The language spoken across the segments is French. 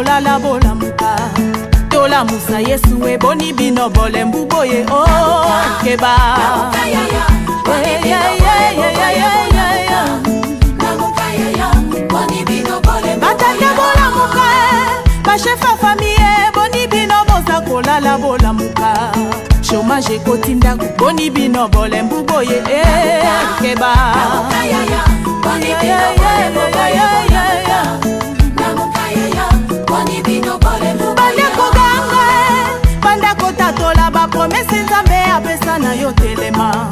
kolala bolamuka tola musa Yesu eboni bino bolembu boye oh keba batata bolamuka bashefa famille boni bino boza kolala bolamuka chômage ekotinda boni bino bolembu boye keba bandeko ganga bandako tatola bapromese nzambe apesa na yo telema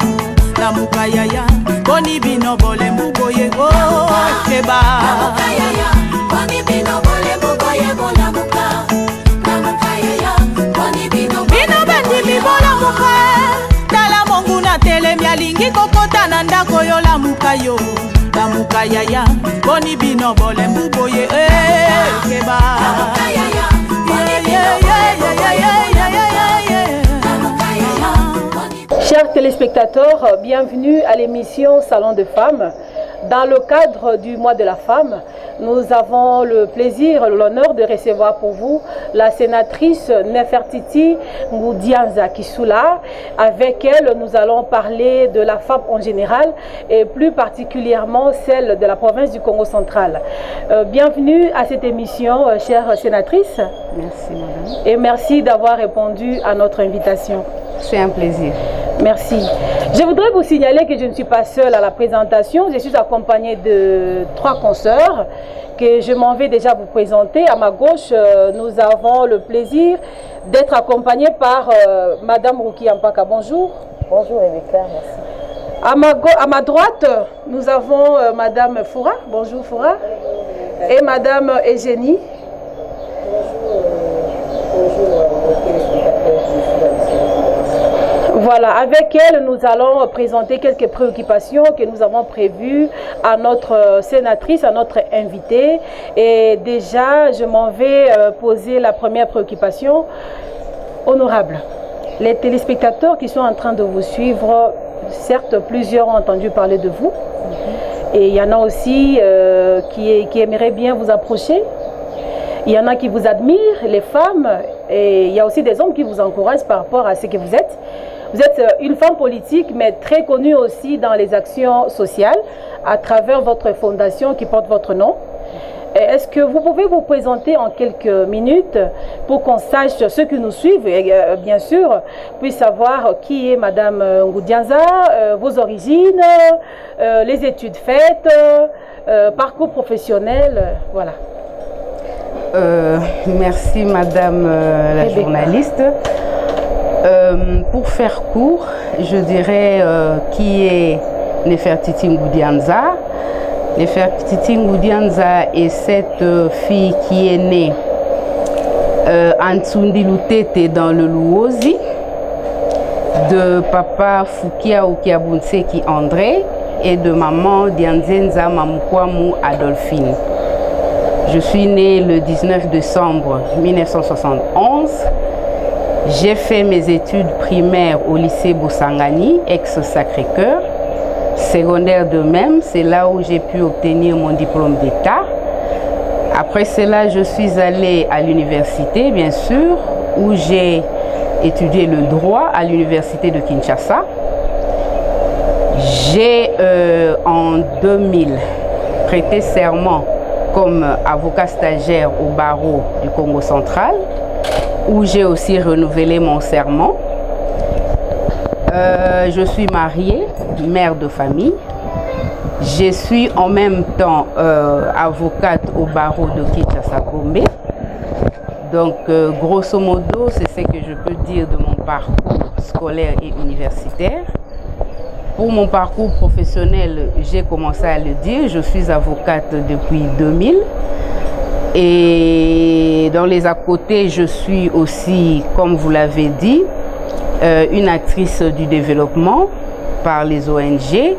lamuka yaya boni bino bolembu boye keba bino bandimi bolamuka tala mongu na telemi alingi kokota na ndako yo lamuka yo lamuka yaya boni bino bolembu boye keba Chers téléspectateurs, bienvenue à l'émission Salon de Femmes. Dans le cadre du mois de la femme, nous avons le plaisir et l'honneur de recevoir pour vous la sénatrice Nefertiti Ngoudianza Kisula. Avec elle, nous allons parler de la femme en général et plus particulièrement celle de la province du Congo central. Bienvenue à cette émission, chère sénatrice. Merci, madame. Et merci d'avoir répondu à notre invitation. C'est un plaisir. Merci. Je voudrais vous signaler que je ne suis pas seule à la présentation. Je suis accompagnée de 3 consoeurs que je m'en vais déjà vous présenter. À ma gauche, nous avons le plaisir d'être accompagnés par Madame Ruki Ampaka. Bonjour. Bonjour Rebecca, merci. À ma droite, nous avons Madame Foura. Bonjour Foura. Et Madame Eugénie. Voilà, avec elle, nous allons présenter quelques préoccupations que nous avons prévues à notre sénatrice, à notre invitée. Et déjà, je m'en vais poser la première préoccupation. Honorable, les téléspectateurs qui sont en train de vous suivre, certes, plusieurs ont entendu parler de vous. Et il y en a aussi qui aimeraient bien vous approcher. Il y en a qui vous admirent, les femmes. Et il y a aussi des hommes qui vous encouragent par rapport à ce que vous êtes. Vous êtes une femme politique, mais très connue aussi dans les actions sociales, à travers votre fondation qui porte votre nom. Est-ce que vous pouvez vous présenter en quelques minutes pour qu'on sache, ceux qui nous suivent, et bien sûr, puissent savoir qui est Madame Ngoudianza, vos origines, les études faites, parcours professionnel, voilà. Merci Madame la journaliste. Pour faire court, je dirais qui est Nefertiti Ngoudianza. Nefertiti Ngoudianza est cette fille qui est née en Tsundilutete dans le Luozi, de papa Fukia Okiabunseki André et de maman Dianzenza Mamukwamu Adolphine. Je suis née le 19 décembre 1971. J'ai fait mes études primaires au lycée Boussangani, ex-Sacré-Cœur. Secondaire de même, c'est là où j'ai pu obtenir mon diplôme d'État. Après cela, je suis allée à l'université, bien sûr, où j'ai étudié le droit à l'université de Kinshasa. J'ai en 2000 prêté serment comme avocat stagiaire au barreau du Congo central, où j'ai aussi renouvelé mon serment. Je suis mariée, mère de famille. Je suis en même temps avocate au barreau de Kinshasa-Gombe. Donc, grosso modo, c'est ce que je peux dire de mon parcours scolaire et universitaire. Pour mon parcours professionnel, j'ai commencé à le dire, je suis avocate depuis 2000. Et dans les à côté, je suis aussi, comme vous l'avez dit, une actrice du développement par les ONG.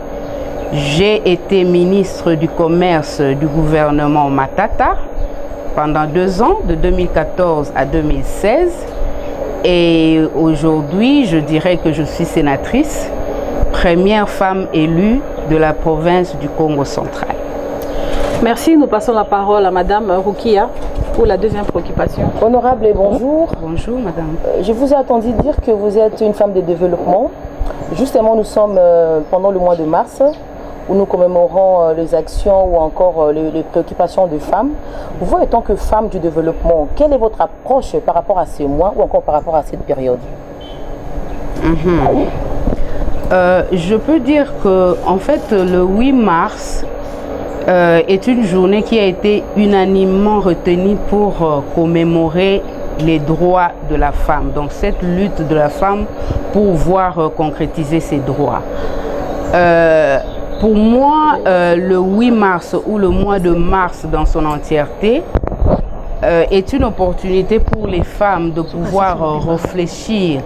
J'ai été ministre du commerce du gouvernement Matata pendant 2 ans, de 2014 à 2016. Et aujourd'hui, je dirais que je suis sénatrice, première femme élue de la province du Congo central. Merci. Nous passons la parole à Madame Rukia pour la deuxième préoccupation. Honorable, bonjour. Bonjour, madame. Je vous ai entendu dire que vous êtes une femme de développement. Justement, nous sommes pendant le mois de mars, où nous commémorons les actions ou encore les préoccupations des femmes. Vous, en tant que femme du développement, quelle est votre approche par rapport à ces mois ou encore par rapport à cette période? Je peux dire que, en fait, le 8 mars est une journée qui a été unanimement retenue pour commémorer les droits de la femme. Donc, cette lutte de la femme pour voir concrétiser ses droits. Pour moi, le 8 mars ou le mois de mars dans son entièreté est une opportunité pour les femmes de pouvoir réfléchir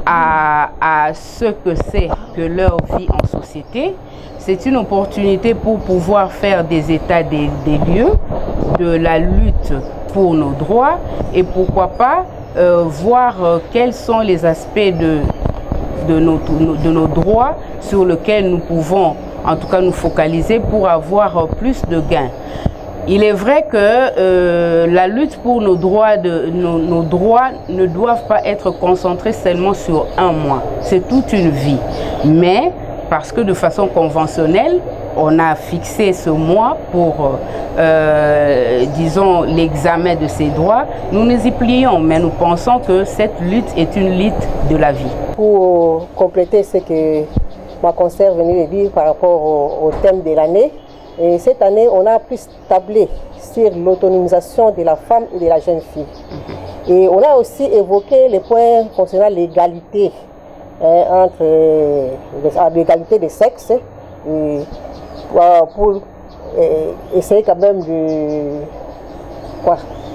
à ce que c'est que leur vie en société. C'est une opportunité pour pouvoir faire des états des lieux de la lutte pour nos droits et pourquoi pas voir quels sont les aspects de nos droits sur lesquels nous pouvons en tout cas nous focaliser pour avoir plus de gains. Il est vrai que la lutte pour nos droits ne doivent pas être concentrés seulement sur un mois. C'est toute une vie. Mais parce que de façon conventionnelle, on a fixé ce mois pour, disons, l'examen de ces droits, nous nous y plions, mais nous pensons que cette lutte est une lutte de la vie. Pour compléter ce que ma consoeur venait de dire par rapport au thème de l'année, et cette année, on a plus tablé sur l'autonomisation de la femme et de la jeune fille. Et on a aussi évoqué les points concernant l'égalité entre l'égalité des sexes pour essayer quand même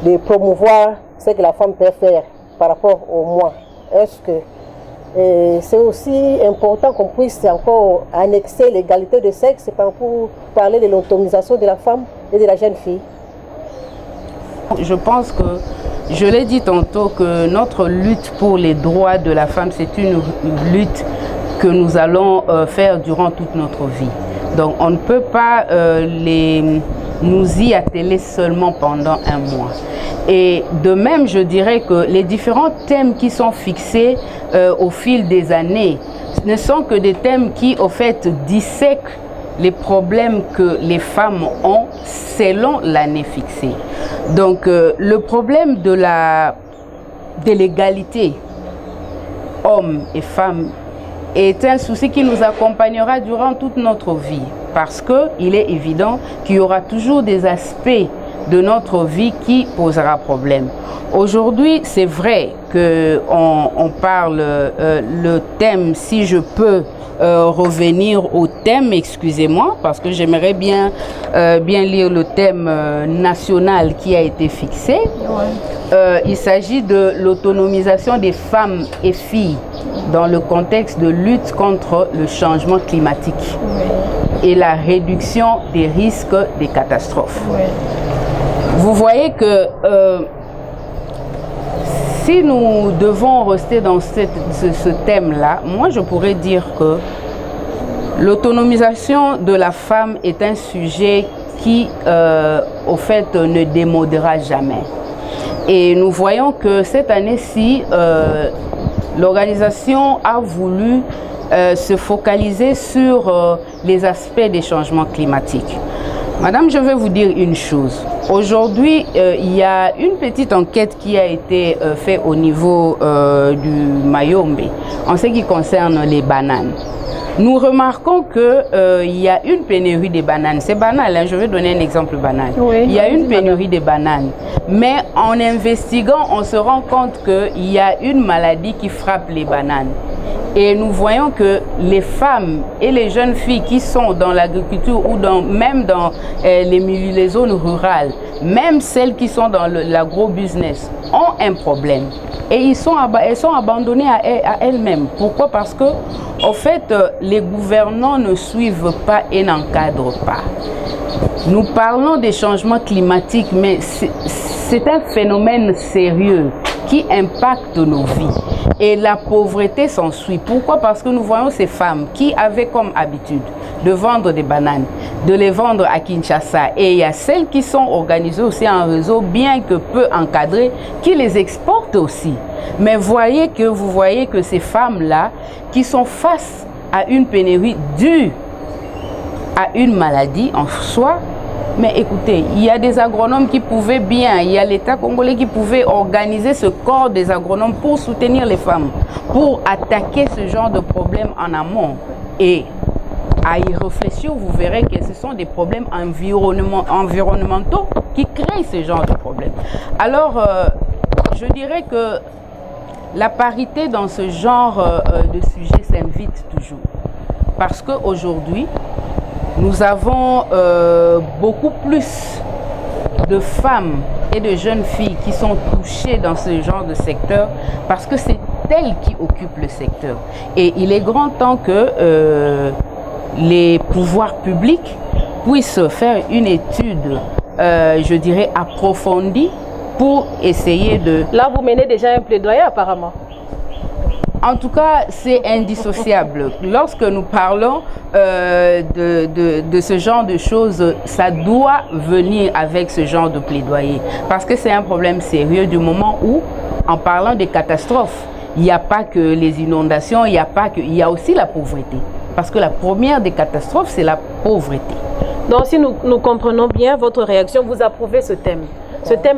de promouvoir ce que la femme peut faire par rapport au moi. Est-ce que c'est aussi important qu'on puisse encore annexer l'égalité de sexe pour parler de l'autonomisation de la femme et de la jeune fille? Je pense que, je l'ai dit tantôt, que notre lutte pour les droits de la femme, c'est une lutte que nous allons faire durant toute notre vie. Donc on ne peut pas nous y atteler seulement pendant un mois. Et de même, je dirais que les différents thèmes qui sont fixés au fil des années ne sont que des thèmes qui, au fait, dissèquent les problèmes que les femmes ont selon l'année fixée. Donc, le problème de l'égalité hommes et femmes est un souci qui nous accompagnera durant toute notre vie, parce qu'il est évident qu'il y aura toujours des aspects de notre vie qui posera problème. Aujourd'hui, c'est vrai qu'on parle le thème, si je peux revenir au thème, excusez-moi, parce que j'aimerais bien lire le thème national qui a été fixé. Il s'agit de l'autonomisation des femmes et filles dans le contexte de lutte contre le changement climatique et la réduction des risques des catastrophes. Vous voyez que si nous devons rester dans ce thème-là, moi je pourrais dire que l'autonomisation de la femme est un sujet qui, au fait, ne démodera jamais. Et nous voyons que cette année-ci, l'organisation a voulu se focaliser sur les aspects des changements climatiques. Madame, je vais vous dire une chose. Aujourd'hui, il y a une petite enquête qui a été faite au niveau du Mayombe en ce qui concerne les bananes. Nous remarquons qu'il y a une pénurie des bananes. C'est banal, hein? Je vais donner un exemple banal. Oui, il y a une pénurie des bananes. Mais en investiguant, on se rend compte qu'il y a une maladie qui frappe les bananes. Et nous voyons que les femmes et les jeunes filles qui sont dans l'agriculture ou même dans les zones rurales, même celles qui sont dans l'agro-business, ont un problème. Et elles sont abandonnées à elles-mêmes. Pourquoi? Parce que, en fait, les gouvernants ne suivent pas et n'encadrent pas. Nous parlons des changements climatiques, mais c'est un phénomène sérieux qui impacte nos vies. Et la pauvreté s'ensuit. Pourquoi? Parce que nous voyons ces femmes qui avaient comme habitude de vendre des bananes, de les vendre à Kinshasa. Et il y a celles qui sont organisées aussi en réseau, bien que peu encadrées, qui les exportent aussi. Mais vous voyez que ces femmes-là, qui sont face à une pénurie due à une maladie en soi, mais écoutez, il y a des agronomes qui pouvaient bien, il y a l'État congolais qui pouvait organiser ce corps des agronomes pour soutenir les femmes, pour attaquer ce genre de problème en amont. Et à y réfléchir, vous verrez que ce sont des problèmes environnementaux qui créent ce genre de problème. Alors, je dirais que la parité dans ce genre de sujet s'invite toujours. Parce qu'aujourd'hui, nous avons beaucoup plus de femmes et de jeunes filles qui sont touchées dans ce genre de secteur parce que c'est elles qui occupent le secteur. Et il est grand temps que les pouvoirs publics puissent faire une étude, je dirais, approfondie pour essayer de... Là, vous menez déjà un plaidoyer apparemment. En tout cas, c'est indissociable. Lorsque nous parlons de ce genre de choses, ça doit venir avec ce genre de plaidoyer. Parce que c'est un problème sérieux du moment où, en parlant des catastrophes, il n'y a pas que les inondations, il y a aussi la pauvreté. Parce que la première des catastrophes, c'est la pauvreté. Donc, si nous comprenons bien votre réaction, vous approuvez ce thème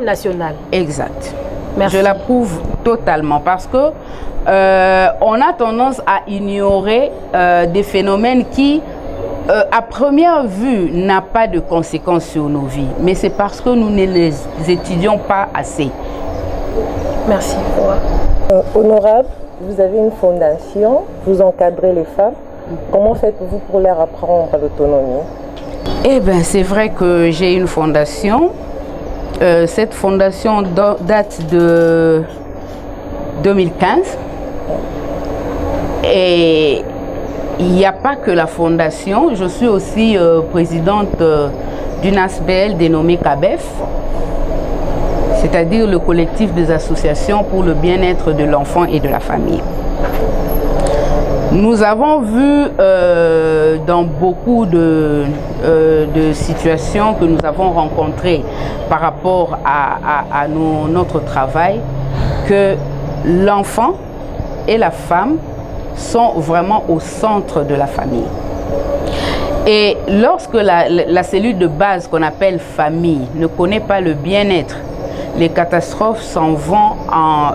national. Exact. Merci. Je l'approuve totalement parce que on a tendance à ignorer des phénomènes qui, à première vue, n'ont pas de conséquences sur nos vies. Mais c'est parce que nous ne les étudions pas assez. Merci. Honorable, vous avez une fondation, vous encadrez les femmes. Comment faites-vous pour leur apprendre l'autonomie? Eh bien, c'est vrai que j'ai une fondation. Cette fondation date de 2015. Et il n'y a pas que la fondation. Je suis aussi présidente d'une ASBL dénommée CABEF, c'est-à-dire le collectif des associations pour le bien-être de l'enfant et de la famille. Nous avons vu dans beaucoup de situations que nous avons rencontrées par rapport à notre travail que l'enfant et la femme sont vraiment au centre de la famille. Et lorsque la cellule de base qu'on appelle famille ne connaît pas le bien-être, les catastrophes s'en vont en,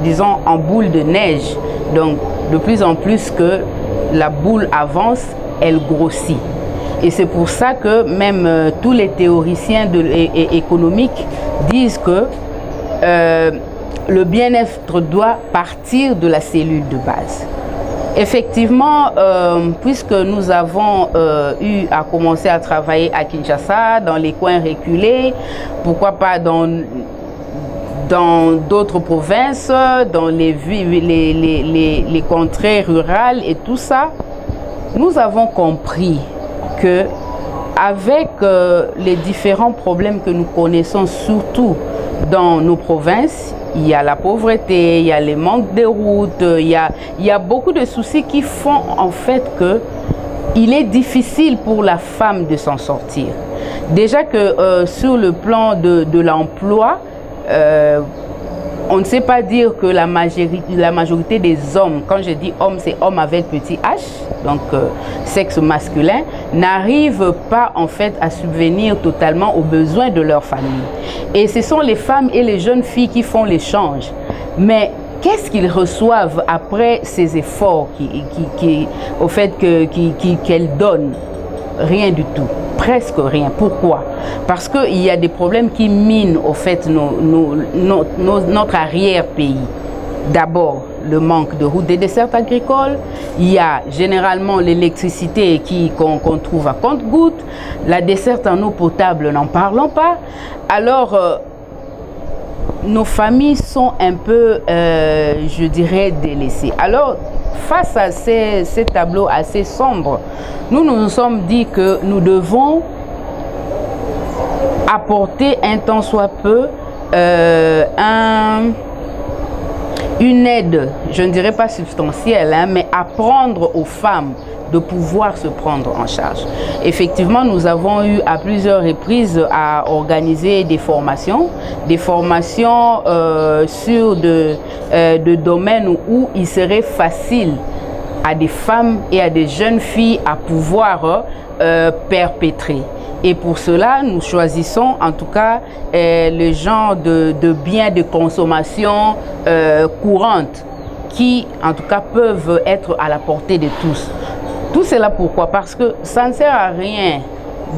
disons, en boule de neige. Donc, de plus en plus que la boule avance, elle grossit. Et c'est pour ça que même tous les théoriciens économiques disent que le bien-être doit partir de la cellule de base. Effectivement, puisque nous avons eu à commencer à travailler à Kinshasa, dans les coins reculés, pourquoi pas dans d'autres provinces, dans les contrées rurales et tout ça, nous avons compris que avec les différents problèmes que nous connaissons, surtout dans nos provinces, il y a la pauvreté, il y a les manques de routes, il y a beaucoup de soucis qui font en fait que il est difficile pour la femme de s'en sortir. Déjà que sur le plan de l'emploi, on ne sait pas dire que la majorité des hommes, quand je dis homme, c'est homme avec petit h, donc sexe masculin, n'arrivent pas en fait à subvenir totalement aux besoins de leur famille. Et ce sont les femmes et les jeunes filles qui font l'échange. Mais qu'est-ce qu'ils reçoivent après ces efforts au fait qu'elles donnent? Rien du tout, presque rien. Pourquoi? Parce qu'il y a des problèmes qui minent au fait notre arrière-pays. D'abord, le manque de routes, des dessertes agricoles. Il y a généralement l'électricité qu'on trouve à compte-gouttes. La desserte en eau potable, n'en parlons pas. Alors, nos familles sont un peu, je dirais, délaissées. Alors, face à ces tableaux assez sombres, nous nous sommes dit que nous devons apporter un tant soit peu une aide, je ne dirais pas substantielle, hein, mais apprendre aux femmes de pouvoir se prendre en charge. Effectivement, nous avons eu à plusieurs reprises à organiser des formations sur de domaines où il serait facile à des femmes et à des jeunes filles à pouvoir perpétrer. Et pour cela, nous choisissons en tout cas le genre de biens de consommation courante qui en tout cas peuvent être à la portée de tous. Tout cela pourquoi? Parce que ça ne sert à rien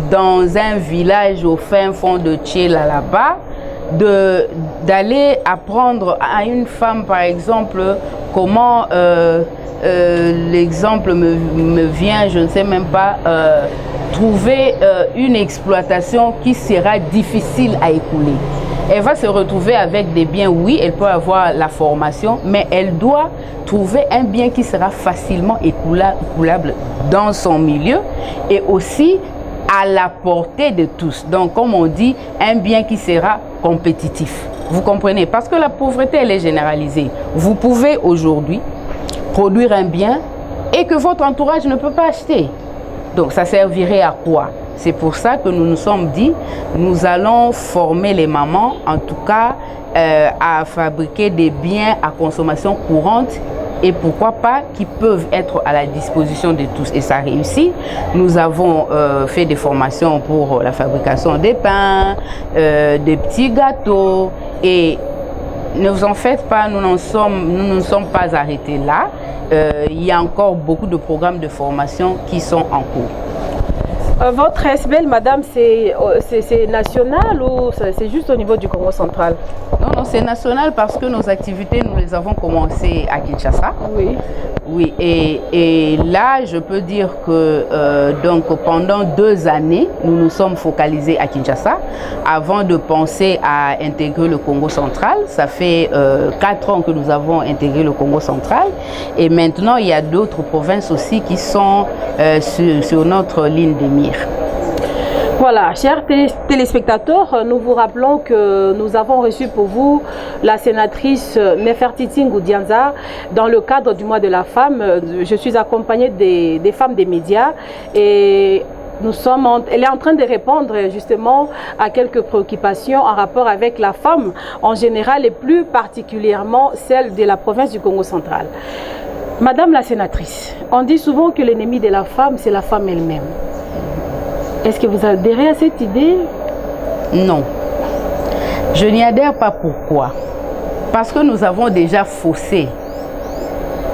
dans un village au fin fond de Tchéla là-bas d'aller apprendre à une femme par exemple comment l'exemple me vient, je ne sais même pas, trouver une exploitation qui sera difficile à écouler. Elle va se retrouver avec des biens, oui, elle peut avoir la formation, mais elle doit trouver un bien qui sera facilement écoulable dans son milieu et aussi à la portée de tous. Donc, comme on dit, un bien qui sera compétitif. Vous comprenez? Parce que la pauvreté, elle est généralisée. Vous pouvez aujourd'hui produire un bien et que votre entourage ne peut pas acheter. Donc, ça servirait à quoi? C'est pour ça que nous nous sommes dit, nous allons former les mamans, en tout cas, à fabriquer des biens à consommation courante et pourquoi pas qui peuvent être à la disposition de tous. Et ça réussit. Nous avons fait des formations pour la fabrication des pains, des petits gâteaux et ne vous en faites pas, nous ne sommes pas arrêtés là. Il y a encore beaucoup de programmes de formation qui sont en cours. Votre SBL, madame, c'est national ou c'est juste au niveau du Congo central? Non, c'est national parce que nos activités, nous les avons commencées à Kinshasa. Oui. Oui, et là, je peux dire que donc pendant 2 années, nous nous sommes focalisés à Kinshasa avant de penser à intégrer le Congo central. Ça fait 4 ans que nous avons intégré le Congo central et maintenant, il y a d'autres provinces aussi qui sont sur notre ligne de mire. Voilà, chers téléspectateurs, nous vous rappelons que nous avons reçu pour vous la sénatrice Nefertiti Ngoudianza dans le cadre du mois de la femme. Je suis accompagnée des femmes des médias et elle est en train de répondre justement à quelques préoccupations en rapport avec la femme en général et plus particulièrement celle de la province du Congo central. Madame la sénatrice, on dit souvent que l'ennemi de la femme, c'est la femme elle-même. Est-ce que vous adhérez à cette idée? Non. Je n'y adhère pas. Pourquoi? Parce que nous avons déjà faussé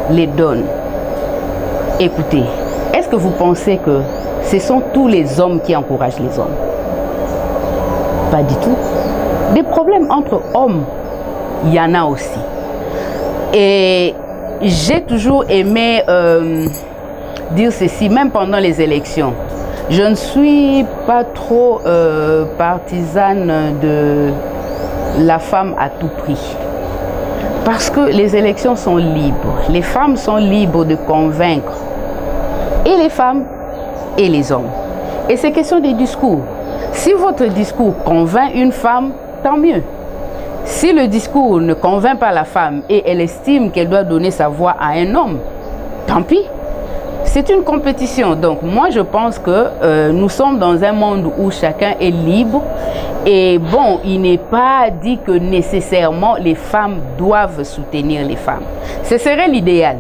les donnes. Écoutez, est-ce que vous pensez que ce sont tous les hommes qui encouragent les hommes? Pas du tout. Des problèmes entre hommes, il y en a aussi. Et j'ai toujours aimé dire ceci, même pendant les élections. Je ne suis pas trop partisane de la femme à tout prix. Parce que les élections sont libres. Les femmes sont libres de convaincre. Et les femmes et les hommes. Et c'est question des discours. Si votre discours convainc une femme, tant mieux. Si le discours ne convainc pas la femme et elle estime qu'elle doit donner sa voix à un homme, tant pis. C'est une compétition. Donc moi je pense que nous sommes dans un monde où chacun est libre et bon, il n'est pas dit que nécessairement les femmes doivent soutenir les femmes. Ce serait l'idéal.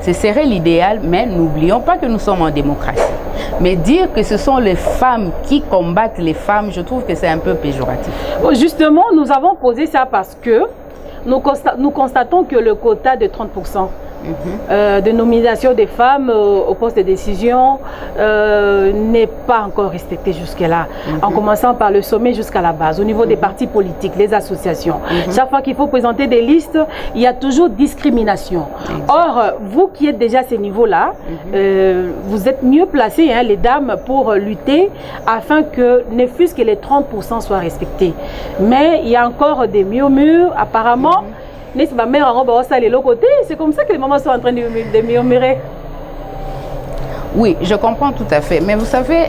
Ce serait l'idéal, mais n'oublions pas que nous sommes en démocratie. Mais dire que ce sont les femmes qui combattent les femmes, je trouve que c'est un peu péjoratif. Justement, nous avons posé ça parce que nous constatons que le quota de 30% de nomination des femmes au poste de décision n'est pas encore respecté jusque-là, en commençant par le sommet jusqu'à la base, au niveau des partis politiques, les associations. Chaque fois qu'il faut présenter des listes, il y a toujours discrimination. Or, vous qui êtes déjà à ces niveaux-là, vous êtes mieux placés, hein, les dames, pour lutter afin que ne fût-ce que les 30% soient respectés. Mais il y a encore des murmures, apparemment. C'est comme ça que les mamans sont en train de murmurer. Oui, je comprends tout à fait. Mais vous savez,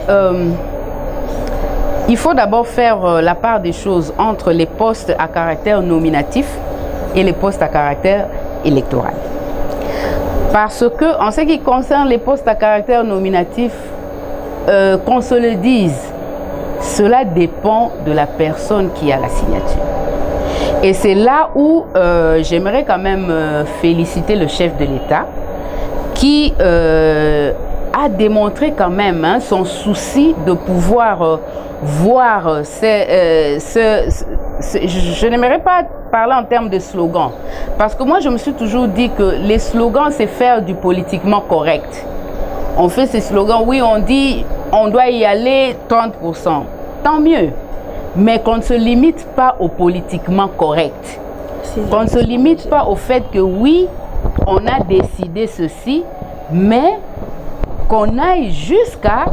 il faut d'abord faire la part des choses entre les postes à caractère nominatif et les postes à caractère électoral. Parce que, en ce qui concerne les postes à caractère nominatif, qu'on se le dise, cela dépend de la personne qui a la signature. Et c'est là où j'aimerais quand même féliciter le chef de l'État qui a démontré quand même son souci de pouvoir voir je n'aimerais pas parler en termes de slogans, parce que moi je me suis toujours dit que les slogans c'est faire du politiquement correct. On fait ces slogans, oui on dit on doit y aller 30%, tant mieux, mais qu'on ne se limite pas au politiquement correct, qu'on ne se limite pas au fait que oui on a décidé ceci, mais qu'on aille jusqu'à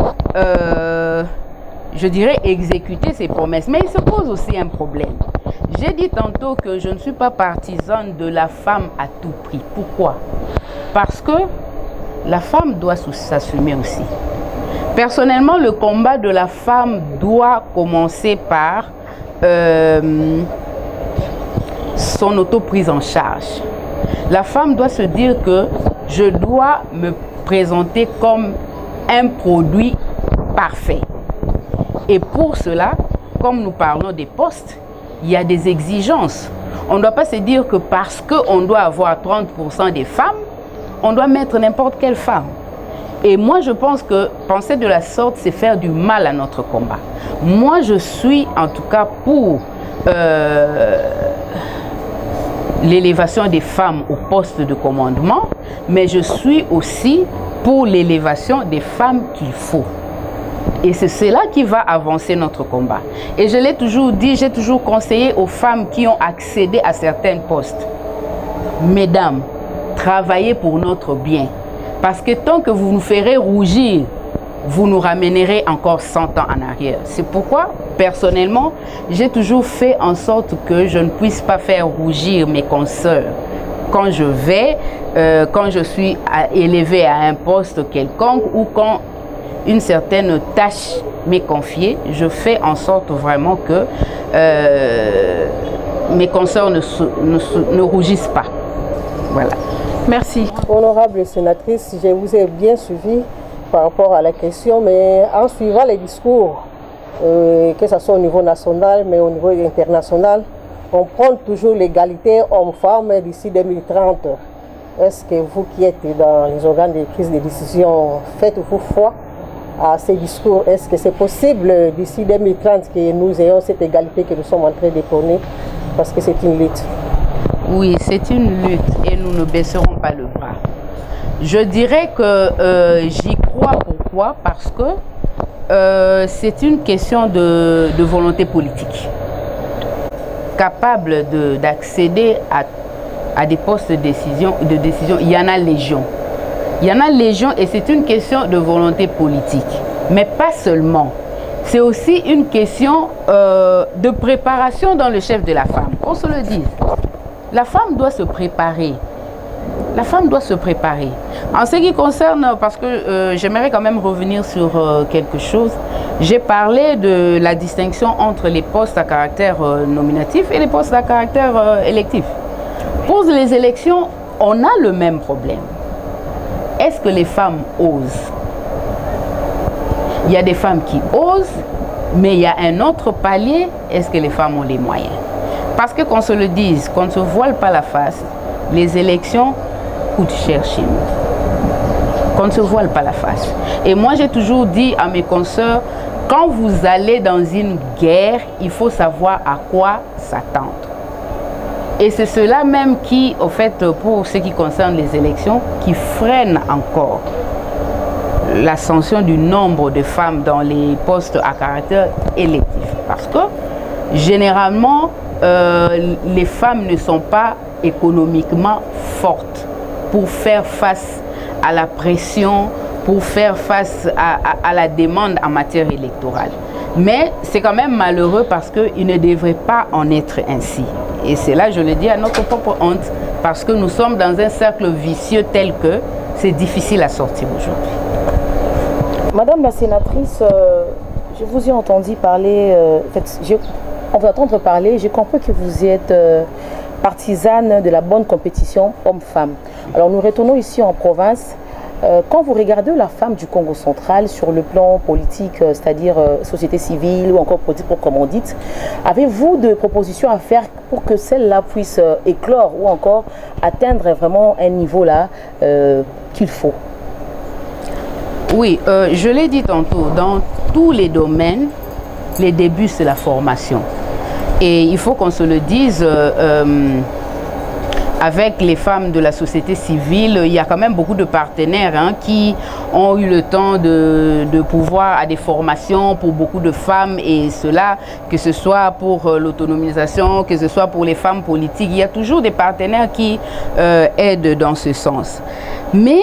je dirais exécuter ses promesses. Mais il se pose aussi un problème. J'ai dit tantôt que je ne suis pas partisane de la femme à tout prix. Pourquoi? Parce que la femme doit s'assumer aussi. Personnellement, le combat de la femme doit commencer par son auto-prise en charge. La femme doit se dire que je dois me présenter comme un produit parfait. Et pour cela, comme nous parlons des postes, il y a des exigences. On ne doit pas se dire que parce qu'on doit avoir 30% des femmes, on doit mettre n'importe quelle femme. Et moi, je pense que penser de la sorte, c'est faire du mal à notre combat. Moi, je suis en tout cas pour l'élévation des femmes au poste de commandement, mais je suis aussi pour l'élévation des femmes qu'il faut. Et c'est cela qui va avancer notre combat. Et je l'ai toujours dit, j'ai toujours conseillé aux femmes qui ont accédé à certains postes. Mesdames, travaillez pour notre bien. Parce que tant que vous nous ferez rougir, vous nous ramènerez encore 100 ans en arrière. C'est pourquoi, personnellement, j'ai toujours fait en sorte que je ne puisse pas faire rougir mes consoeurs. Quand je vais, quand je suis élevée à un poste quelconque ou quand une certaine tâche m'est confiée, je fais en sorte vraiment que mes consoeurs ne rougissent pas. Voilà. Merci. Honorable sénatrice, je vous ai bien suivi par rapport à la question, mais en suivant les discours, que ce soit au niveau national, mais au niveau international, on prend toujours l'égalité homme-femme d'ici 2030. Est-ce que vous qui êtes dans les organes de prise de décision, faites-vous foi à ces discours? Est-ce que c'est possible d'ici 2030 que nous ayons cette égalité que nous sommes en train de prôner? Parce que c'est une lutte. Oui, c'est une lutte et nous ne baisserons pas le bras. Je dirais que j'y crois. Pourquoi? Parce que c'est une question de volonté politique. Capable d'accéder à des postes de décision, il y en a légion. Il y en a légion et c'est une question de volonté politique. Mais pas seulement. C'est aussi une question de préparation dans le chef de la femme. Qu'on se le dise. La femme doit se préparer. La femme doit se préparer. En ce qui concerne, parce que j'aimerais quand même revenir sur quelque chose, j'ai parlé de la distinction entre les postes à caractère nominatif et les postes à caractère électif. Pour les élections, on a le même problème. Est-ce que les femmes osent? Il y a des femmes qui osent, mais il y a un autre palier, est-ce que les femmes ont les moyens? Parce que qu'on se le dise, qu'on ne se voile pas la face, les élections coûtent cher chez nous. Qu'on ne se voile pas la face. Et moi, j'ai toujours dit à mes consoeurs, quand vous allez dans une guerre, il faut savoir à quoi s'attendre. Et c'est cela même qui, au fait, pour ce qui concerne les élections, qui freine encore l'ascension du nombre de femmes dans les postes à caractère électif. Parce que, généralement, les femmes ne sont pas économiquement fortes pour faire face à la pression, pour faire face à la demande en matière électorale. Mais c'est quand même malheureux parce qu'il ne devrait pas en être ainsi. Et c'est là, je le dis, à notre propre honte, parce que nous sommes dans un cercle vicieux tel que c'est difficile à sortir aujourd'hui. Madame la sénatrice, je vous ai entendu parler, en fait, on vous entendre parler, j'ai compris que vous êtes partisane de la bonne compétition homme-femme. Alors nous retournons ici en province. Quand vous regardez la femme du Congo central sur le plan politique, c'est-à-dire société civile ou encore politique comme dit, avez-vous des propositions à faire pour que celle-là puisse éclore ou encore atteindre vraiment un niveau là qu'il faut? Oui, je l'ai dit tantôt, dans tous les domaines, les débuts c'est la formation. Et il faut qu'on se le dise, avec les femmes de la société civile, il y a quand même beaucoup de partenaires qui ont eu le temps de pouvoir à des formations pour beaucoup de femmes, et cela, que ce soit pour l'autonomisation, que ce soit pour les femmes politiques, il y a toujours des partenaires qui aident dans ce sens. Mais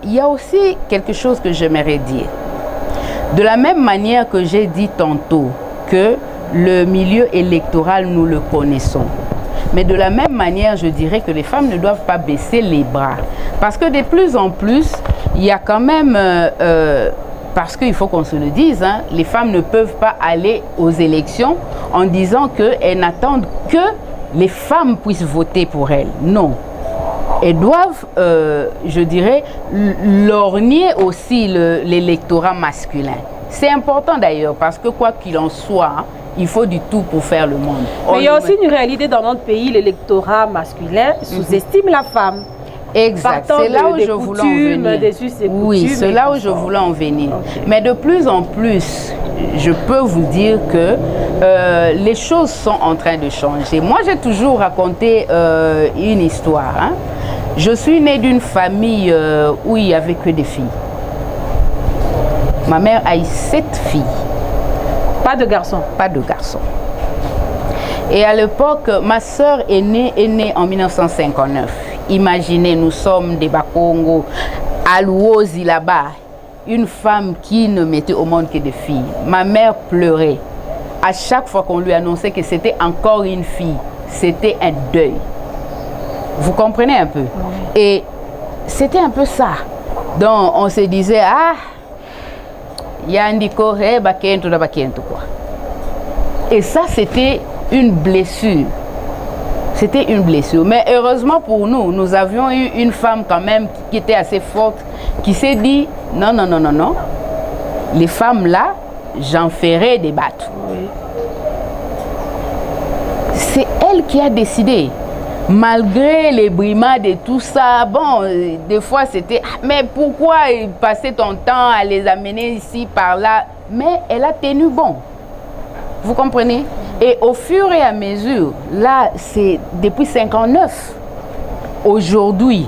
il y a aussi quelque chose que j'aimerais dire. De la même manière que j'ai dit tantôt que le milieu électoral, nous le connaissons. Mais de la même manière, je dirais que les femmes ne doivent pas baisser les bras. Parce que de plus en plus, il y a quand même... parce qu'il faut qu'on se le dise, les femmes ne peuvent pas aller aux élections en disant qu'elles n'attendent que les femmes puissent voter pour elles. Non. Elles doivent, je dirais, lorgner aussi l'électorat masculin. C'est important d'ailleurs, parce que quoi qu'il en soit, il faut du tout pour faire le monde. Mais il y a aussi une réalité dans notre pays, l'électorat masculin sous-estime la femme. Exact, c'est là où je voulais en venir. Oui, c'est là où je voulais en venir. Okay. Mais de plus en plus, je peux vous dire que les choses sont en train de changer. Moi, j'ai toujours raconté une histoire. Je suis née d'une famille où il n'y avait que des filles. Ma mère a eu 7 filles. Pas de garçons? Pas de garçons. Et à l'époque, ma sœur est née en 1959. Imaginez, nous sommes des Bakongo, à Louosi là-bas. Une femme qui ne mettait au monde que des filles. Ma mère pleurait. À chaque fois qu'on lui annonçait que c'était encore une fille, c'était un deuil. Vous comprenez un peu? Oui. Et c'était un peu ça. Donc on se disait, ah, Yandiko, Bakento, Bakento, quoi. Et ça, c'était une blessure. C'était une blessure. Mais heureusement pour nous, nous avions eu une femme quand même qui était assez forte, qui s'est dit, non, non, non, non, non. Les femmes là, j'en ferai débattre. Oui. C'est elle qui a décidé. Malgré les brimades et tout ça, bon, des fois c'était, mais pourquoi passer ton temps à les amener ici, par là? Mais elle a tenu bon. Vous comprenez? Et au fur et à mesure, là, c'est depuis 59. Aujourd'hui,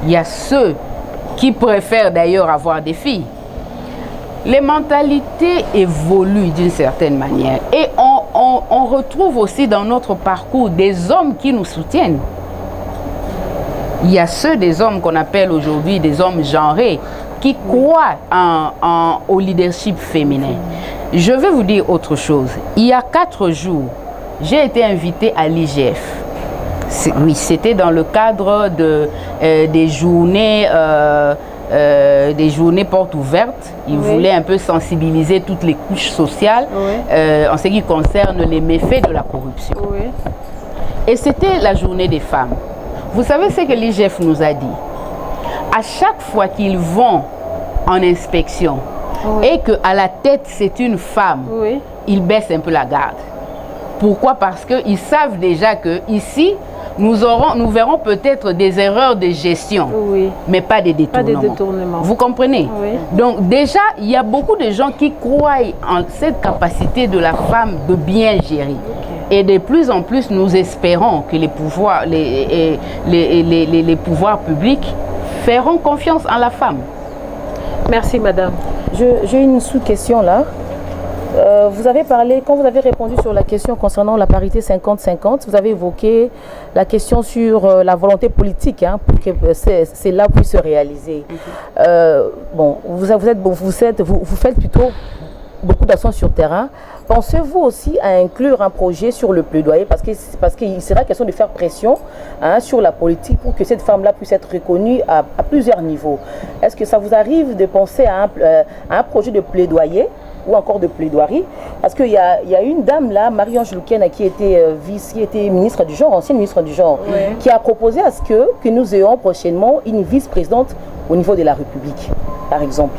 il y a ceux qui préfèrent d'ailleurs avoir des filles. Les mentalités évoluent d'une certaine manière. Et on retrouve aussi dans notre parcours des hommes qui nous soutiennent. Il y a ceux des hommes qu'on appelle aujourd'hui des hommes genrés qui croient au leadership féminin. Je vais vous dire autre chose. Il y a 4 jours, j'ai été invitée à l'IGF. Oui, c'était dans le cadre des journées portes ouvertes. Ils voulaient un peu sensibiliser toutes les couches sociales en ce qui concerne les méfaits de la corruption. Oui. Et c'était la journée des femmes. Vous savez ce que l'IGF nous a dit? À chaque fois qu'ils vont en inspection et qu'à la tête c'est une femme, ils baissent un peu la garde. Pourquoi? Parce qu'ils savent déjà que ici, nous verrons peut-être des erreurs de gestion, mais pas des détournements. Vous comprenez? Donc déjà, il y a beaucoup de gens qui croient en cette capacité de la femme de bien gérer. Et de plus en plus, nous espérons que les pouvoirs, les pouvoirs publics feront confiance en la femme. Merci, madame. J'ai une sous-question là. Vous avez parlé, quand vous avez répondu sur la question concernant la parité 50-50, vous avez évoqué la question sur la volonté politique pour que cela puisse se réaliser. Bon, vous faites plutôt beaucoup d'actions sur terrain. Pensez-vous aussi à inclure un projet sur le plaidoyer parce qu'il sera question de faire pression sur la politique pour que cette femme-là puisse être reconnue à plusieurs niveaux. Est-ce que ça vous arrive de penser à un projet de plaidoyer ou encore de plaidoirie. Parce qu'il y a une dame là, Marie-Ange Loukena, qui était ministre du genre, ancienne ministre du genre, qui a proposé à ce que nous ayons prochainement une vice-présidente au niveau de la République, par exemple.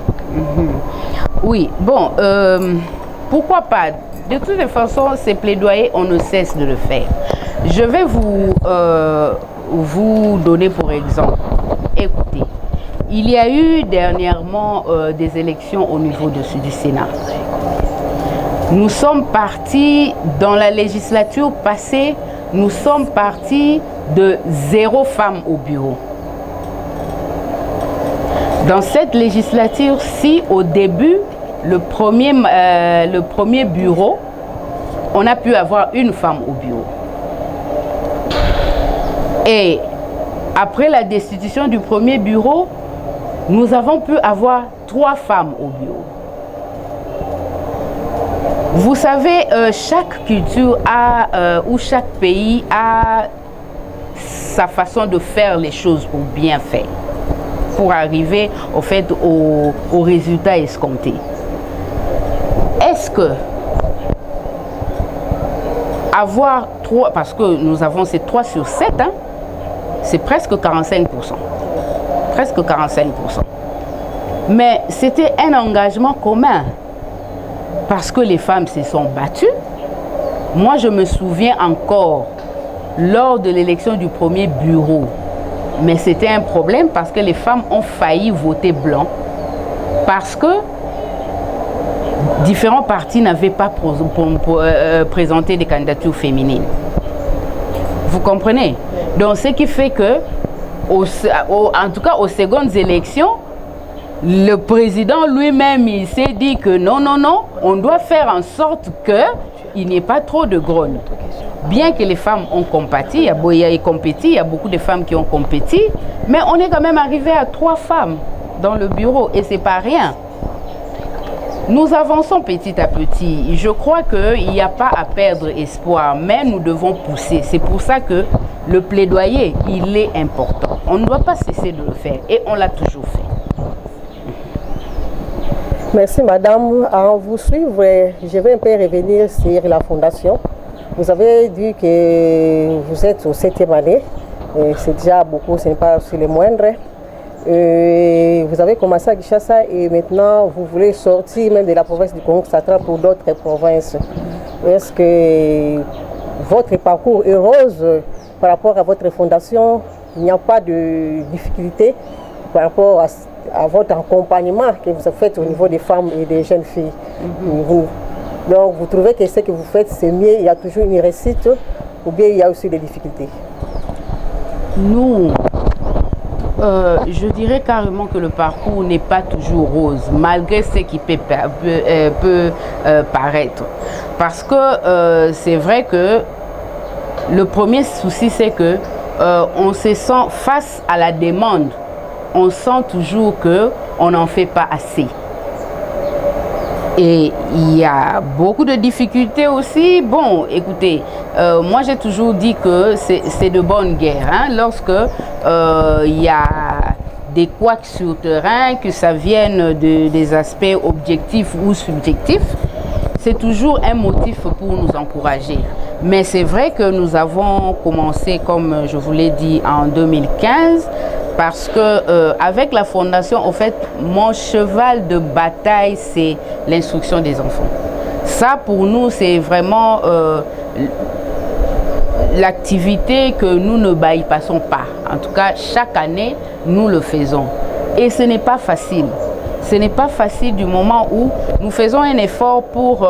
Oui, bon, pourquoi pas? De toute façon, ces plaidoyers, on ne cesse de le faire. Je vais vous donner pour exemple. Écoutez, il y a eu dernièrement des élections au niveau du Sénat. Nous sommes partis, dans la législature passée, nous sommes partis de 0 femme au bureau. Dans cette législature-ci, au début, le premier bureau, on a pu avoir une femme au bureau. Et après la destitution du premier bureau, nous avons pu avoir 3 femmes au bureau. Vous savez, chaque culture ou chaque pays a sa façon de faire les choses pour bien faire, pour arriver au fait au résultat escompté. Est-ce que avoir 3, parce que nous avons ces 3 sur 7, hein, c'est presque 45%. Presque 45%. Mais c'était un engagement commun. Parce que les femmes se sont battues. Moi, je me souviens encore, lors de l'élection du premier bureau, mais c'était un problème parce que les femmes ont failli voter blanc. Parce que différents partis n'avaient pas présenté des candidatures féminines. Vous comprenez? Donc, ce qui fait que, en tout cas aux secondes élections, le président lui-même, il s'est dit que non, on doit faire en sorte qu'il n'y ait pas trop de grogne. Bien que les femmes ont compéti, il y a beaucoup de femmes qui ont compéti, mais on est quand même arrivé à 3 femmes dans le bureau et c'est pas rien. Nous avançons petit à petit. Je crois qu'il n'y a pas à perdre espoir, mais nous devons pousser. C'est pour ça que le plaidoyer, il est important. On ne doit pas cesser de le faire et on l'a toujours fait. Merci madame. En vous suivre, je vais un peu revenir sur la fondation. Vous avez dit que vous êtes au 7e année. C'est déjà beaucoup, ce n'est pas aussi les moindres. Vous avez commencé à Kinshasa et maintenant vous voulez sortir même de la province du Congo central pour d'autres provinces. Est-ce que votre parcours est rose par rapport à votre fondation? Il n'y a pas de difficulté par rapport à votre accompagnement que vous faites au niveau des femmes et des jeunes filles. Donc vous trouvez que ce que vous faites c'est mieux, il y a toujours une réussite ou bien il y a aussi des difficultés? Nous, je dirais carrément que le parcours n'est pas toujours rose, malgré ce qui peut paraître. Parce que c'est vrai que le premier souci, c'est que on se sent face à la demande. On sent toujours qu'on n'en fait pas assez. Et il y a beaucoup de difficultés aussi. Bon, écoutez, moi j'ai toujours dit que c'est de bonne guerre. Hein, lorsque il y a des couacs sur le terrain, que ça vienne des aspects objectifs ou subjectifs, c'est toujours un motif pour nous encourager. Mais c'est vrai que nous avons commencé, comme je vous l'ai dit, en 2015, parce que avec la fondation, en fait, mon cheval de bataille, c'est l'instruction des enfants. Ça, pour nous, c'est vraiment l'activité que nous ne bypassons pas. En tout cas, chaque année, nous le faisons. Et ce n'est pas facile. Ce n'est pas facile du moment où nous faisons un effort pour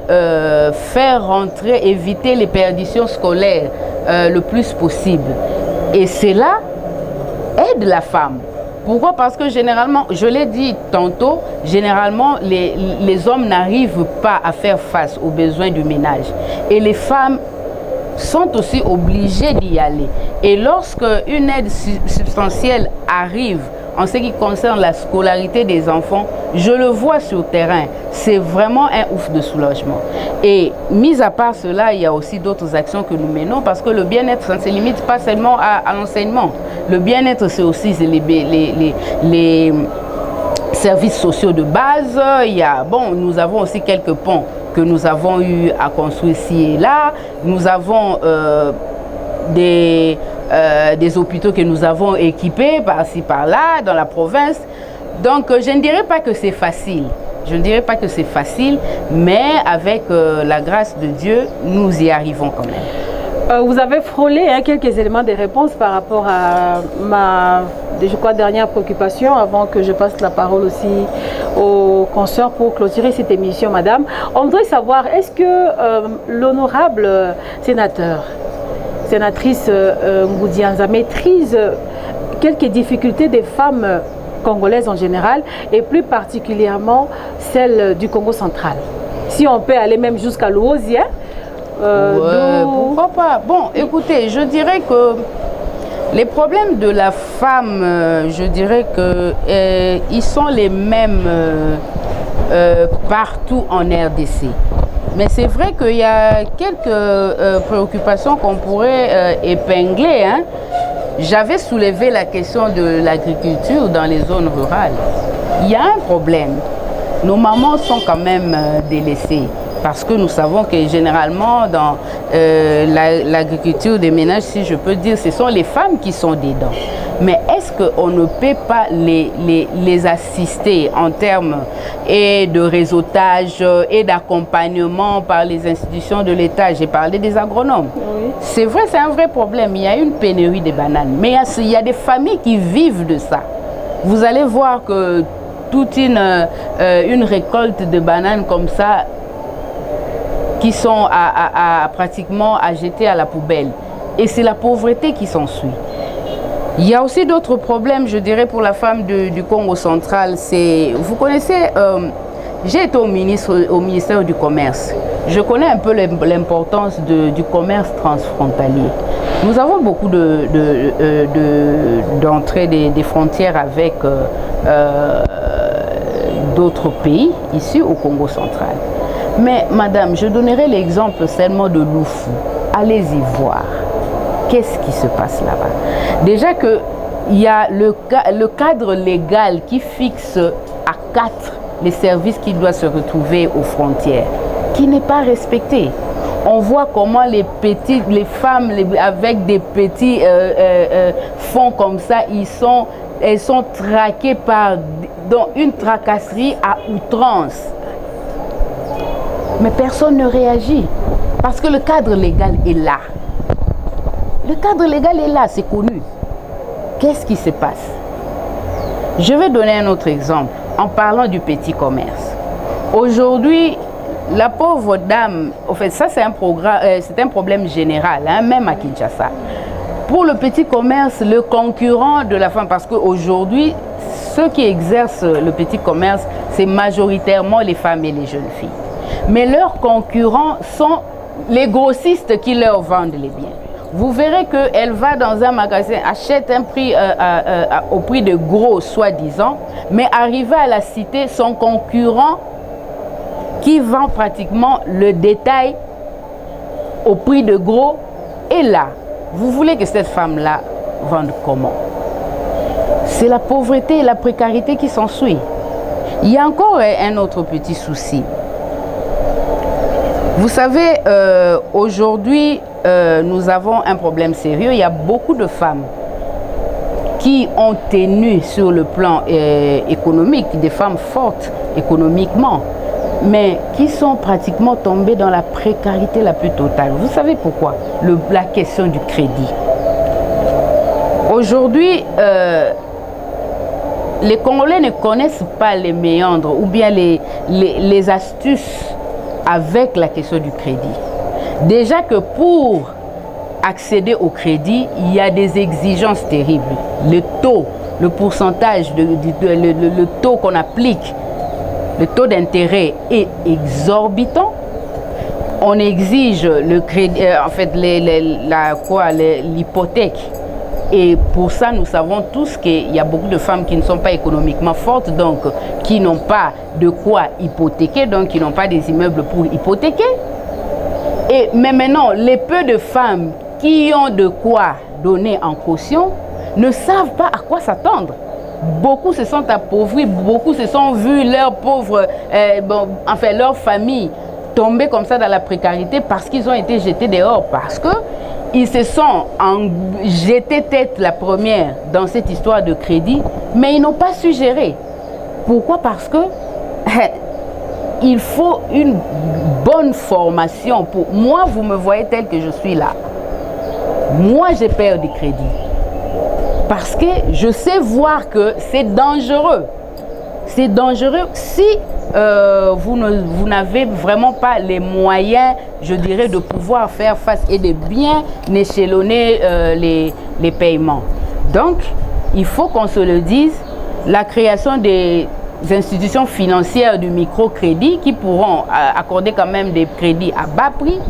faire rentrer, éviter les perditions scolaires le plus possible. Et cela aide la femme. Pourquoi? Parce que généralement, je l'ai dit tantôt, généralement les hommes n'arrivent pas à faire face aux besoins du ménage. Et les femmes sont aussi obligées d'y aller. Et lorsque une aide substantielle arrive en ce qui concerne la scolarité des enfants, je le vois sur le terrain. C'est vraiment un ouf de soulagement. Et mis à part cela, il y a aussi d'autres actions que nous menons parce que le bien-être, ça ne se limite pas seulement à l'enseignement. Le bien-être, c'est aussi services sociaux de base. Nous avons aussi quelques ponts que nous avons eu à construire ici et là. Nous avons des hôpitaux que nous avons équipés par-ci par-là dans la province. Donc je ne dirais pas que c'est facile. Je ne dirais pas que c'est facile, mais avec la grâce de Dieu, nous y arrivons quand même. Vous avez frôlé quelques éléments de réponse par rapport à ma, je crois, dernière préoccupation avant que je passe la parole aussi aux consoeurs pour clôturer cette émission, madame. On voudrait savoir, est-ce que l'honorable sénatrice Ngoudianza maîtrise quelques difficultés des femmes congolaises en général et plus particulièrement celle du Congo central? Si on peut aller même jusqu'à l'Ouosia. Pourquoi pas? Bon, écoutez, je dirais que les problèmes de la femme, je dirais que ils sont les mêmes partout en RDC. Mais c'est vrai qu'il y a quelques préoccupations qu'on pourrait épingler. J'avais soulevé la question de l'agriculture dans les zones rurales. Il y a un problème. Nos mamans sont quand même délaissées. Parce que nous savons que généralement dans l'agriculture des ménages, si je peux dire, ce sont les femmes qui sont dedans. Mais est-ce qu'on ne peut pas les assister en termes de réseautage et d'accompagnement par les institutions de l'État? J'ai parlé des agronomes. Oui. C'est vrai, c'est un vrai problème. Il y a une pénurie de bananes. Mais il y a des familles qui vivent de ça. Vous allez voir que toute une récolte de bananes comme ça, qui sont pratiquement à jeter à la poubelle. Et c'est la pauvreté qui s'ensuit. Il y a aussi d'autres problèmes, je dirais, pour la femme du Congo central. Vous connaissez, j'ai été au ministère du Commerce. Je connais un peu l'importance du commerce transfrontalier. Nous avons beaucoup d'entrées des frontières avec d'autres pays, ici au Congo central. Mais madame, je donnerai l'exemple seulement de Loufou. Allez-y voir. Qu'est-ce qui se passe là-bas? Déjà qu'il y a le cadre légal qui fixe à 4 les services qui doivent se retrouver aux frontières, qui n'est pas respecté. On voit comment les femmes avec des petits fonds comme ça, elles sont traquées dans une tracasserie à outrance. Mais personne ne réagit parce que le cadre légal est là. Le cadre légal est là, c'est connu. Qu'est-ce qui se passe? Je vais donner un autre exemple en parlant du petit commerce. Aujourd'hui, la pauvre dame, en fait, ça c'est un problème général, même à Kinshasa. Pour le petit commerce, le concurrent de la femme, parce qu'aujourd'hui, ceux qui exercent le petit commerce, c'est majoritairement les femmes et les jeunes filles. Mais leurs concurrents sont les grossistes qui leur vendent les biens. Vous verrez qu'elle va dans un magasin, achète un prix au prix de gros, soi-disant, mais arrivé à la cité, son concurrent qui vend pratiquement le détail au prix de gros est là. Vous voulez que cette femme-là vende comment? C'est la pauvreté et la précarité qui s'ensuit. Il y a encore un autre petit souci. Vous savez, aujourd'hui, nous avons un problème sérieux. Il y a beaucoup de femmes qui ont tenu sur le plan économique, des femmes fortes économiquement, mais qui sont pratiquement tombées dans la précarité la plus totale. Vous savez pourquoi? La question du crédit. Aujourd'hui, les Congolais ne connaissent pas les méandres ou bien les astuces avec la question du crédit. Déjà que pour accéder au crédit, il y a des exigences terribles. Le taux, le pourcentage, le taux qu'on applique, le taux d'intérêt est exorbitant. On exige le crédit, en fait, l'hypothèque. Et pour ça, nous savons tous qu'il y a beaucoup de femmes qui ne sont pas économiquement fortes, donc qui n'ont pas de quoi hypothéquer, donc qui n'ont pas des immeubles pour hypothéquer. Mais maintenant, les peu de femmes qui ont de quoi donner en caution ne savent pas à quoi s'attendre. beaucoup se sont appauvris, beaucoup se sont vus leurs pauvres, leur famille tomber comme ça dans la précarité parce qu'ils ont été jetés dehors, parce que ils se sont jetés tête la première dans cette histoire de crédit, mais ils n'ont pas su gérer. Pourquoi? Parce que il faut une bonne formation. Pour moi, vous me voyez tel que je suis là. Moi, j'ai peur du crédit. Parce que je sais voir que c'est dangereux. C'est dangereux si vous n'avez vraiment pas les moyens, je dirais, de pouvoir faire face et de bien échelonner les paiements. Donc, il faut qu'on se le dise, la création des institutions financières du microcrédit qui pourront accorder quand même des crédits à bas prix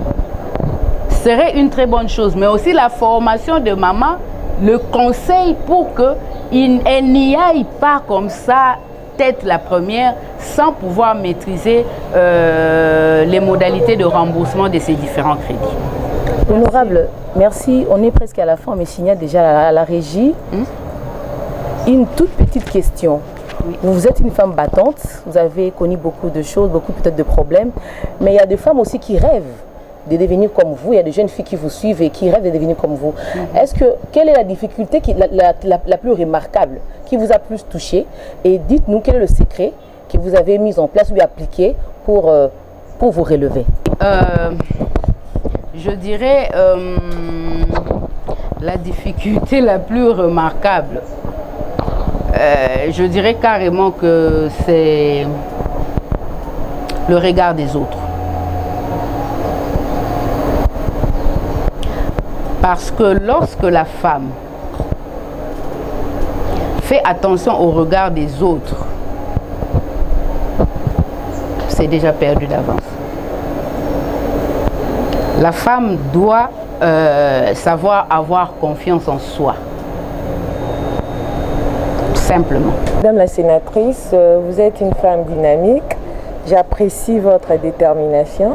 serait une très bonne chose. Mais aussi la formation de maman, le conseil pour qu'elle n'y aille pas comme ça, tête la première, sans pouvoir maîtriser les modalités de remboursement de ces différents crédits. Honorable, merci. On est presque à la fin, mais il signale déjà à la régie. Une toute petite question. Oui. Vous êtes une femme battante, vous avez connu beaucoup de choses, beaucoup peut-être de problèmes, mais il y a des femmes aussi qui rêvent de devenir comme vous, il y a des jeunes filles qui vous suivent et qui rêvent de devenir comme vous. Quelle est la difficulté la plus remarquable qui vous a plus touché? Et dites-nous quel est le secret que vous avez mis en place ou appliqué pour vous relever. Je dirais la difficulté la plus remarquable. Je dirais carrément que c'est le regard des autres. Parce que lorsque la femme fait attention au regard des autres, c'est déjà perdu d'avance. La femme doit savoir avoir confiance en soi. Simplement. Madame la sénatrice, vous êtes une femme dynamique. J'apprécie votre détermination.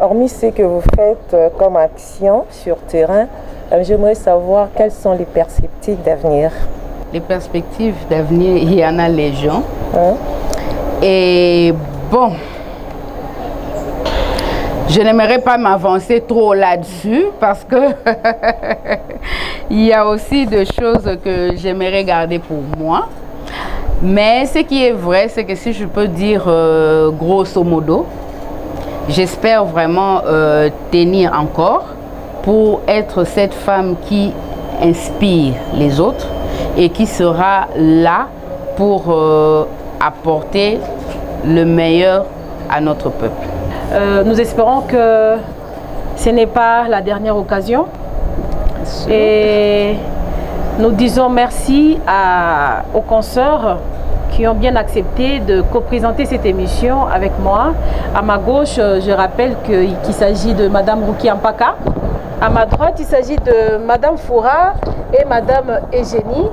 Hormis ce que vous faites comme action sur terrain, j'aimerais savoir quelles sont les perspectives d'avenir. Les perspectives d'avenir, il y en a légion. Et bon, je n'aimerais pas m'avancer trop là-dessus parce que il y a aussi des choses que j'aimerais garder pour moi. Mais ce qui est vrai, c'est que si je peux dire grosso modo, j'espère vraiment tenir encore pour être cette femme qui inspire les autres et qui sera là pour apporter le meilleur à notre peuple. Nous espérons que ce n'est pas la dernière occasion. Et nous disons merci aux consoeurs qui ont bien accepté de co-présenter cette émission avec moi. À ma gauche, je rappelle qu'il s'agit de Madame Ruki Ampaka. À ma droite, il s'agit de Madame Foura et Madame Eugénie.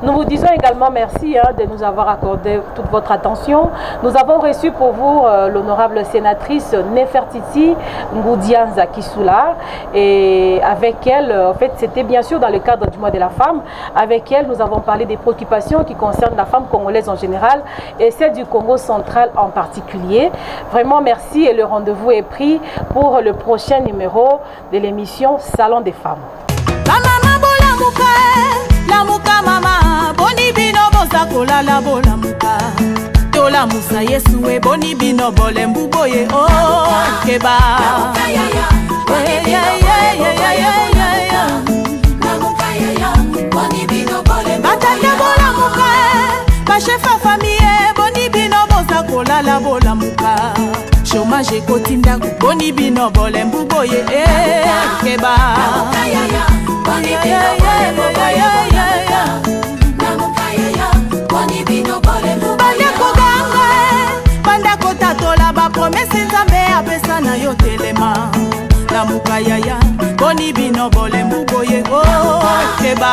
Nous vous disons également merci de nous avoir accordé toute votre attention. Nous avons reçu pour vous l'honorable sénatrice Nefertiti Ngoudianza Kisula. Et avec elle, en fait, c'était bien sûr dans le cadre du mois de la femme. Avec elle, nous avons parlé des préoccupations qui concernent la femme congolaise en général et celle du Congo central en particulier. Vraiment merci et le rendez-vous est pris pour le prochain numéro de l'émission Salon des femmes. Lamuka mama boni bino boza kolala bolamuka tola musa yesu e boni bino bolembu boye o keba lamuka yaya lamuka yaya boni bino bolembu batande bolamuka ba chefa famille boni bino boza kolala bolamuka chômage kotinda boni bino bolembu boye keba lamuka yaya boni bino bolembu boye bandako tatola bapromese nzambe apesa na yo telema lamuka yaya boni bino bolembu boye keba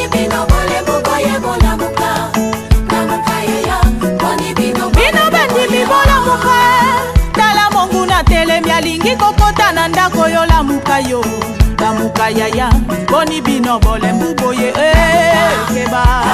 bino bandimi bolamuka tala mongu na telemi alingi kokota na ndako yo lamuka yo lamuka yaya boni bino bolembu boye koyeba